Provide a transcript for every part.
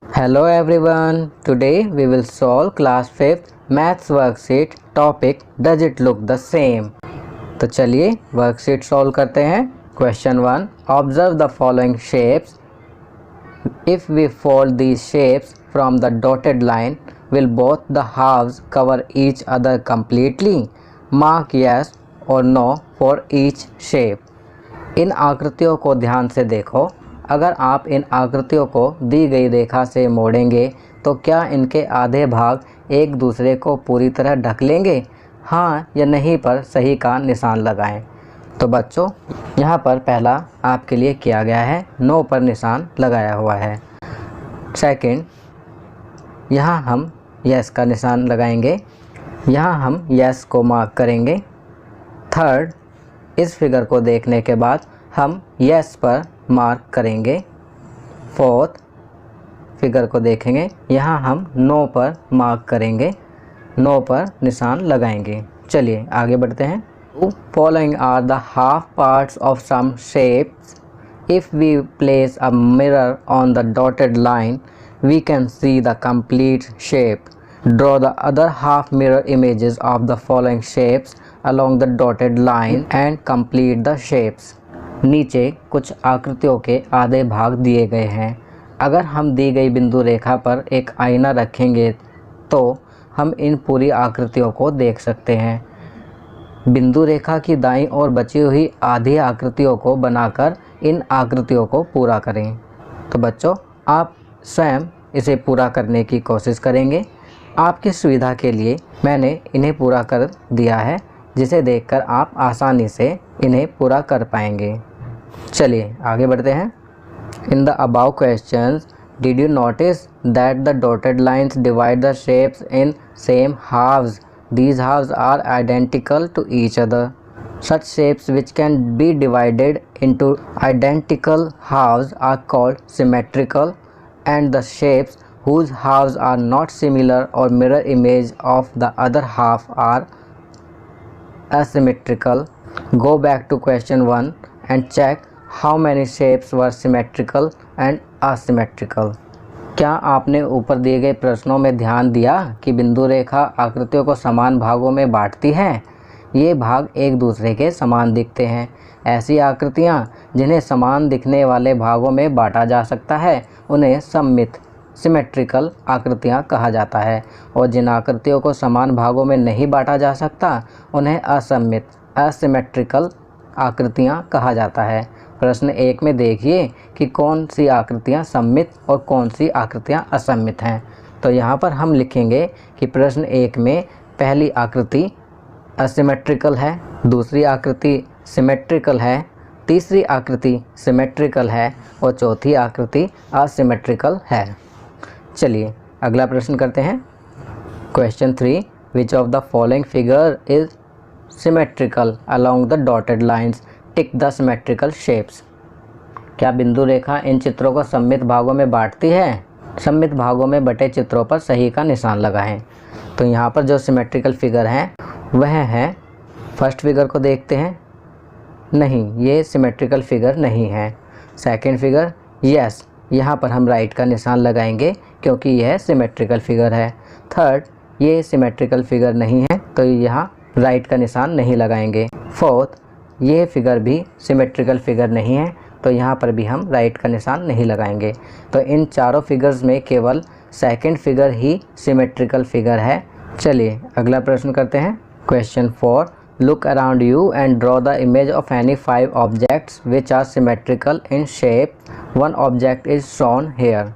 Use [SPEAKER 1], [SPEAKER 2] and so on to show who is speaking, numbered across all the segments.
[SPEAKER 1] Hello everyone, today we will solve class 5th maths worksheet topic does it look the same। तो चलिए worksheet solve करते हैं। Question 1, observe the following shapes. If we fold these shapes from the dotted line, will both the halves cover each other completely? Mark yes or no for each shape। इन आकृतियों को ध्यान से देखो। अगर आप इन आकृतियों को दी गई रेखा से मोड़ेंगे तो क्या इनके आधे भाग एक दूसरे को पूरी तरह ढक लेंगे? हाँ या नहीं पर सही का निशान लगाएं। तो बच्चों यहाँ पर पहला आपके लिए किया गया है, नो पर निशान लगाया हुआ है। सेकंड, यहाँ हम यस का निशान लगाएंगे, यहाँ हम यस को मार्क करेंगे। थर्ड, इस फिगर को देखने के बाद हम यस पर मार्क करेंगे। फोर्थ, फिगर को देखेंगे, यहाँ हम नो पर मार्क करेंगे, नो पर निशान लगाएंगे। चलिए आगे बढ़ते हैं। Following are the half parts of some shapes. If we place a mirror on the dotted line we can see the complete shape. Draw the other half mirror images of the following shapes along the dotted line and complete the shapes। नीचे कुछ आकृतियों के आधे भाग दिए गए हैं। अगर हम दी गई बिंदु रेखा पर एक आईना रखेंगे तो हम इन पूरी आकृतियों को देख सकते हैं। बिंदु रेखा की दाईं ओर बची हुई आधी आकृतियों को बनाकर इन आकृतियों को पूरा करें। तो बच्चों आप स्वयं इसे पूरा करने की कोशिश करेंगे। आपकी सुविधा के लिए मैंने इन्हें पूरा कर दिया है, जिसे देखकर आप आसानी से इन्हें पूरा कर पाएंगे। चलिए आगे बढ़ते हैं। In the above questions did you notice that the dotted lines divide the shapes in same halves? These halves are identical to each other. Such shapes which can be divided into identical halves are called symmetrical, and the shapes whose halves are not similar or mirror image of the other half are asymmetrical। Go back to question 1 and check how many shapes were symmetrical and asymmetrical। क्या आपने ऊपर दिए गए प्रश्नों में ध्यान दिया कि बिंदु रेखा आकृतियों को समान भागों में बांटती है? ये भाग एक दूसरे के समान दिखते हैं। ऐसी आकृतियाँ जिन्हें समान दिखने वाले भागों में बांटा जा सकता है उन्हें सममित सिमेट्रिकल आकृतियाँ कहा जाता है, और जिन आकृतियों को समान भागों में नहीं बांटा जा सकता उन्हें असममित असिमेट्रिकल आकृतियाँ कहा जाता है। प्रश्न 1 में देखिए कि कौन सी आकृतियाँ सममित और कौन सी आकृतियाँ असममित हैं। तो यहाँ पर हम लिखेंगे कि प्रश्न 1 में पहली आकृति असिमेट्रिकल है, दूसरी आकृति सिमेट्रिकल है, तीसरी आकृति सिमेट्रिकल है और चौथी आकृति असिमेट्रिकल है। चलिए अगला प्रश्न करते हैं। Question 3, which of the following figure is symmetrical along the dotted lines? Tick the symmetrical shapes. क्या बिंदु रेखा इन चित्रों को सममित भागों में बांटती है? सममित भागों में बटे चित्रों पर सही का निशान लगाएं। तो यहाँ पर जो सिमेट्रिकल फिगर हैं वह है, फर्स्ट फिगर को देखते हैं, नहीं ये सिमेट्रिकल फिगर नहीं है। सेकंड फिगर, यस यहाँ पर हम राइट का निशान लगाएंगे क्योंकि यह सिमेट्रिकल फिगर है। थर्ड, ये सिमेट्रिकल फिगर नहीं है तो यहाँ राइट का निशान नहीं लगाएंगे। फोर्थ, ये फिगर भी सिमेट्रिकल फिगर नहीं है तो यहाँ पर भी हम राइट का निशान नहीं लगाएंगे। तो इन चारों फिगर्स में केवल सेकंड फिगर ही सिमेट्रिकल फिगर है। चलिए अगला प्रश्न करते हैं। Question 4, look around you and draw the image of any 5 objects which are symmetrical in shape. 1 object is shown here.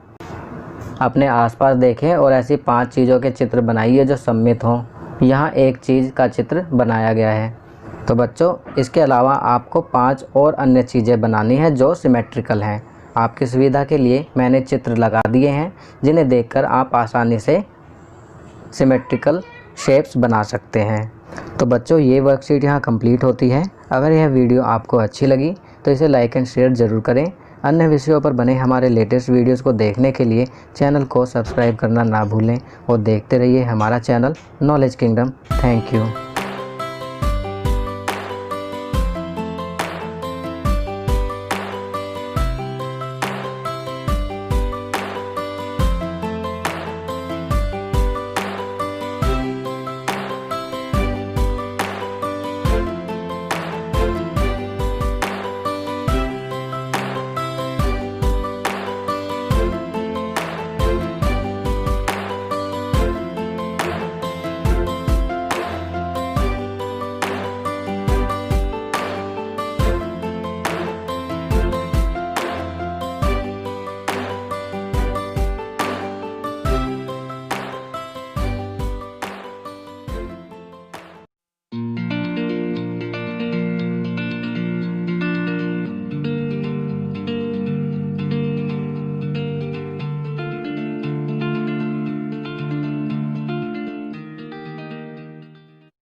[SPEAKER 1] अपने आसपास देखें और ऐसी 5 चीज़ों के चित्र बनाइए जो सममित हों। यहाँ एक चीज़ का चित्र बनाया गया है। तो बच्चों इसके अलावा आपको 5 और अन्य चीज़ें बनानी है जो सिमेट्रिकल हैं। आपकी सुविधा के लिए मैंने चित्र लगा दिए हैं जिन्हें देखकर आप आसानी से सिमेट्रिकल शेप्स बना सकते हैं। तो बच्चों ये वर्कशीट यहाँ कंप्लीट होती है। अगर यह वीडियो आपको अच्छी लगी तो इसे लाइक एंड शेयर ज़रूर करें। अन्य विषयों पर बने हमारे लेटेस्ट वीडियोस को देखने के लिए चैनल को सब्सक्राइब करना ना भूलें और देखते रहिए हमारा channel knowledge kingdom. Thank you.